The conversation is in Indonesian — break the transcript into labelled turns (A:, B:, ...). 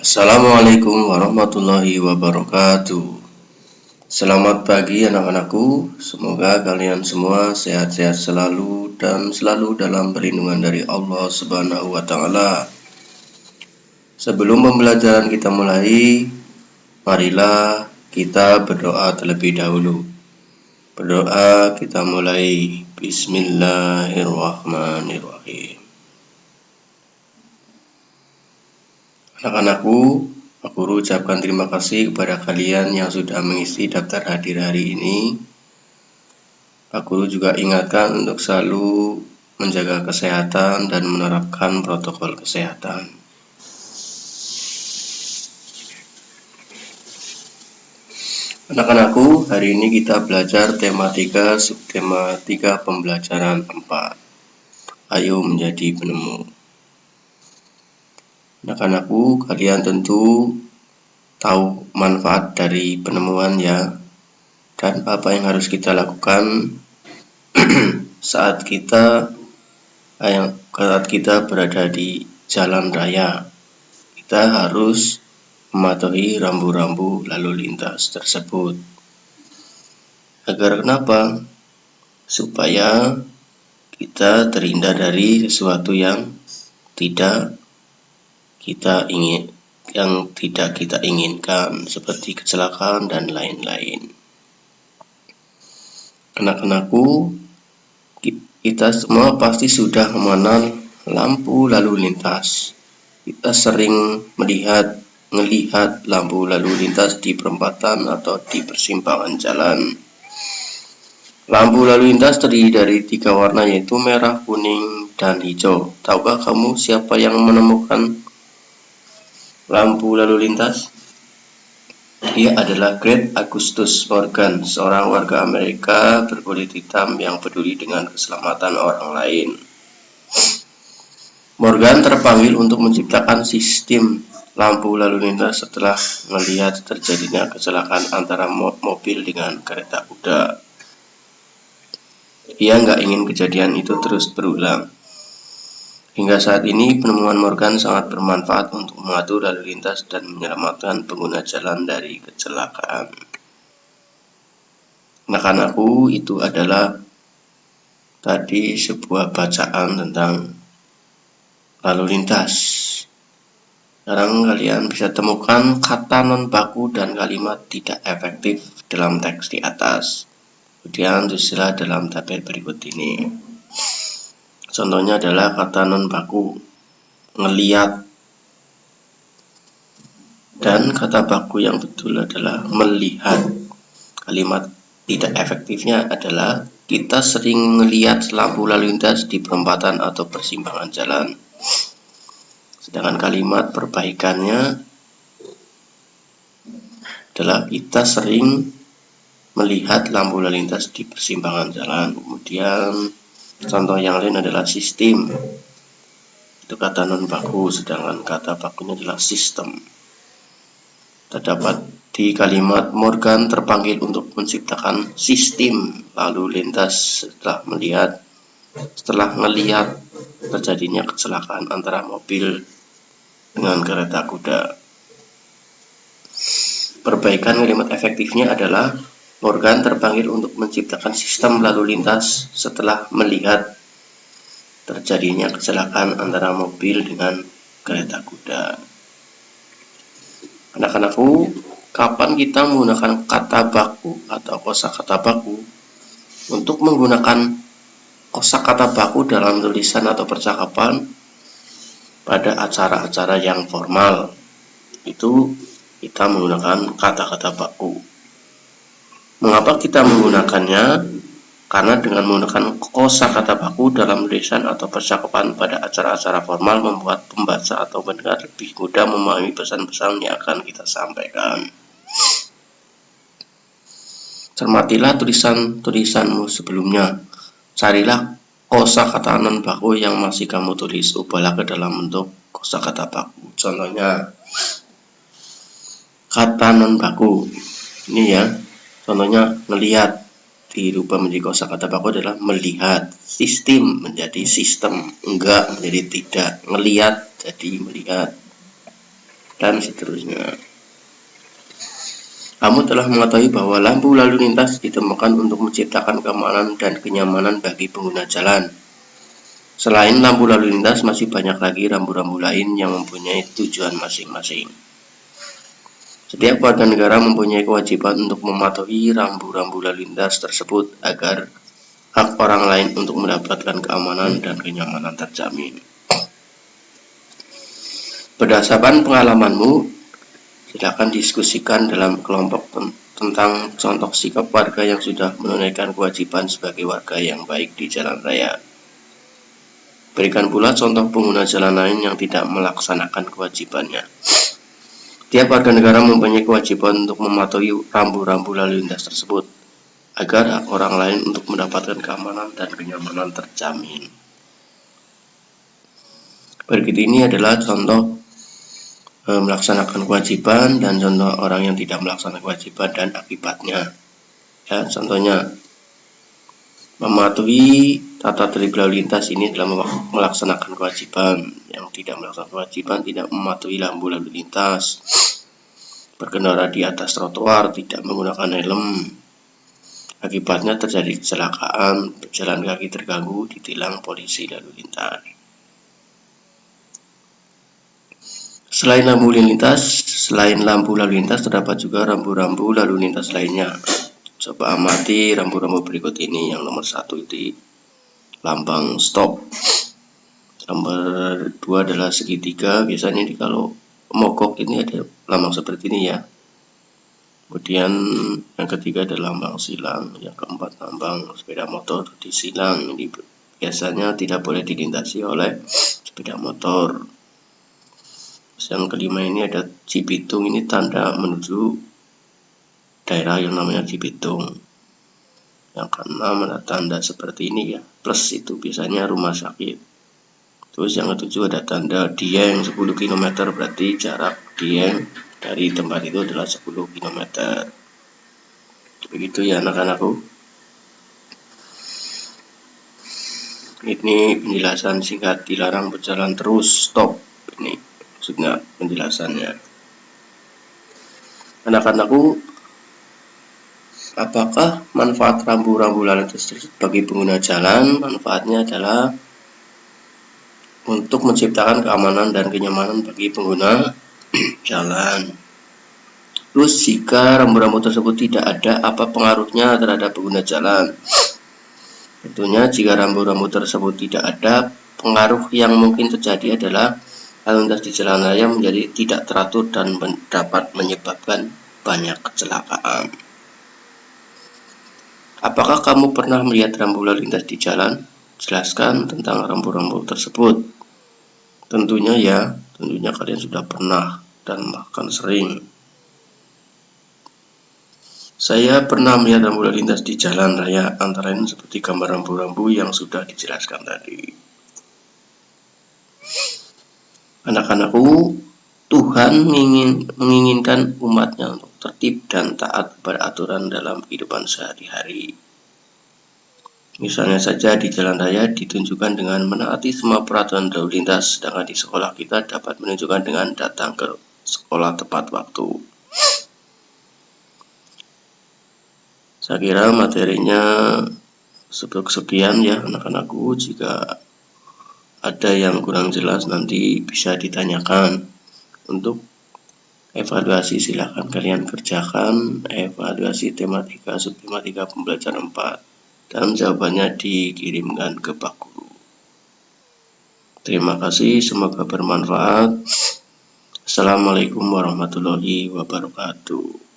A: Assalamualaikum warahmatullahi wabarakatuh. Selamat pagi anak-anakku. Semoga kalian semua sehat-sehat selalu dan selalu dalam perlindungan dari Allah Subhanahu wa taala. Sebelum pembelajaran kita mulai, marilah kita berdoa terlebih dahulu. Berdoa kita mulai. Bismillahirrahmanirrahim. Anak-anakku, Pak Guru ucapkan terima kasih kepada kalian yang sudah mengisi daftar hadir hari ini. Pak Guru juga ingatkan untuk selalu menjaga kesehatan dan menerapkan protokol kesehatan. Anak-anakku, hari ini kita belajar tematika subtematika pembelajaran 4. Ayo menjadi penemu. Anak-anakku, kalian tentu tahu manfaat dari penemuan ya, dan apa yang harus kita lakukan saat kita berada di jalan raya. Kita harus mematuhi rambu-rambu lalu lintas tersebut. Agar kenapa? Supaya kita terhindar dari sesuatu yang tidak kita inginkan, seperti kecelakaan dan lain-lain. Anak-anakku, kita semua pasti sudah mengenal lampu lalu lintas. Kita sering melihat lampu lalu lintas di perempatan atau di persimpangan jalan. Lampu lalu lintas terdiri dari 3 warna, yaitu merah, kuning, dan hijau. Tahukah kamu siapa yang menemukan lampu lalu lintas? Dia adalah Grant Augustus Morgan, seorang warga Amerika berkulit hitam yang peduli dengan keselamatan orang lain. Morgan terpanggil untuk menciptakan sistem lampu lalu lintas setelah melihat terjadinya kecelakaan antara mobil dengan kereta kuda. Ia nggak ingin kejadian itu terus berulang. Hingga saat ini, penemuan Morgan sangat bermanfaat untuk mengatur lalu lintas dan menyelamatkan pengguna jalan dari kecelakaan. Anak-anakku, itu adalah tadi sebuah bacaan tentang lalu lintas. Sekarang kalian bisa temukan kata non baku dan kalimat tidak efektif dalam teks di atas. Kemudian tulislah dalam tabel berikut ini. Contohnya adalah kata non baku ngeliat, dan kata baku yang betul adalah melihat. Kalimat tidak efektifnya adalah kita sering melihat lampu lalu lintas di perempatan atau persimpangan jalan. Sedangkan kalimat perbaikannya adalah kita sering melihat lampu lalu lintas di persimpangan jalan. Kemudian contoh yang lain adalah sistem. Itu kata non baku, sedangkan kata bakunya adalah sistem. Terdapat di kalimat Morgan terpanggil untuk menciptakan sistem lalu lintas setelah melihat terjadinya kecelakaan antara mobil dengan kereta kuda. Perbaikan kalimat efektifnya adalah Morgan terpanggil untuk menciptakan sistem lalu lintas setelah melihat terjadinya kecelakaan antara mobil dengan kereta kuda. Anak-anakku, kapan kita menggunakan kata baku atau kosakata baku? Untuk menggunakan kosakata baku dalam tulisan atau percakapan pada acara-acara yang formal, itu kita menggunakan kata-kata baku. Mengapa kita menggunakannya? Karena dengan menggunakan kosakata baku dalam tulisan atau percakapan pada acara-acara formal membuat pembaca atau pendengar lebih mudah memahami pesan-pesan yang akan kita sampaikan. Cermatilah tulisanmu sebelumnya. Carilah kosakata non baku yang masih kamu tulis, ubahlah ke dalam bentuk kosakata baku. Contohnya kata non baku ini ya. Contohnya ngelihat dirubah menjadi kosakata baku adalah melihat. Sistem menjadi sistem, enggak menjadi tidak. Ngelihat jadi melihat. dan seterusnya. Kamu telah mengetahui bahwa lampu lalu lintas ditemukan untuk menciptakan keamanan dan kenyamanan bagi pengguna jalan. Selain lampu lalu lintas, masih banyak lagi rambu-rambu lain yang mempunyai tujuan masing-masing. Setiap warga negara mempunyai kewajiban untuk mematuhi rambu-rambu lalu lintas tersebut agar hak orang lain untuk mendapatkan keamanan dan kenyamanan terjamin. Berdasarkan pengalamanmu, silakan diskusikan dalam kelompok tentang contoh sikap warga yang sudah menunaikan kewajiban sebagai warga yang baik di jalan raya. Berikan pula contoh pengguna jalan lain yang tidak melaksanakan kewajibannya. Tiap warga negara mempunyai kewajiban untuk mematuhi rambu-rambu lalu lintas tersebut agar hak orang lain untuk mendapatkan keamanan dan kenyamanan terjamin. Berikut ini adalah contoh melaksanakan kewajiban dan contoh orang yang tidak melaksanakan kewajiban dan akibatnya. Ya, contohnya mematuhi tata tertib lalu lintas ini adalah melaksanakan kewajiban. Yang tidak melaksanakan kewajiban tidak mematuhi lampu lalu lintas, berkendara di atas trotoar, tidak menggunakan helm. Akibatnya terjadi kecelakaan, pejalan kaki terganggu, ditilang polisi lalu lintas. Selain lampu lalu lintas terdapat juga rambu-rambu lalu lintas lainnya. Coba amati rambu-rambu berikut ini. Yang nomor 1 itu lambang stop. Nomor 2 adalah segitiga. Biasanya kalau mogok ini ada lambang seperti ini ya. Kemudian yang ketiga adalah lambang silang. Yang keempat lambang sepeda motor di silang. Ini biasanya tidak boleh dilintasi oleh sepeda motor. Yang kelima ini ada Cibitung, ini tanda menuju daerah yang namanya Cibitung. Yang keenam ada tanda seperti ini ya, plus itu biasanya rumah sakit. Terus yang ketujuh ada tanda Dieng 10 km, berarti jarak Dieng dari tempat itu adalah 10 km. Begitu ya anak-anakku. Ini penjelasan singkat dilarang berjalan terus, stop. Ini maksudnya penjelasannya. Anak-anakku, apakah manfaat rambu-rambu lalu lintas bagi pengguna jalan? Manfaatnya adalah untuk menciptakan keamanan dan kenyamanan bagi pengguna jalan. Terus jika rambu-rambu tersebut tidak ada, apa pengaruhnya terhadap pengguna jalan? Tentunya jika rambu-rambu tersebut tidak ada, pengaruh yang mungkin terjadi adalah lalu lintas di jalan raya menjadi tidak teratur dan dapat menyebabkan banyak kecelakaan. Apakah kamu pernah melihat rambu lalu lintas di jalan? Jelaskan tentang rambu-rambu tersebut. Tentunya kalian sudah pernah dan bahkan sering. Saya pernah melihat rambu lalu lintas di jalan raya, antara lain seperti gambar rambu-rambu yang sudah dijelaskan tadi. Anak-anakku, Tuhan menginginkan umatnya untuk tertib dan taat kepada aturan dalam kehidupan sehari-hari. Misalnya saja di jalan raya ditunjukkan dengan menaati semua peraturan lalu lintas, sedangkan di sekolah kita dapat menunjukkan dengan datang ke sekolah tepat waktu. Saya kira materinya sekian ya anak-anakku. Jika ada yang kurang jelas nanti bisa ditanyakan. Untuk evaluasi silakan kalian kerjakan evaluasi tematika subtematika pembelajaran 4 dan jawabannya dikirimkan ke Pak Guru. Terima kasih, semoga bermanfaat. Assalamualaikum warahmatullahi wabarakatuh.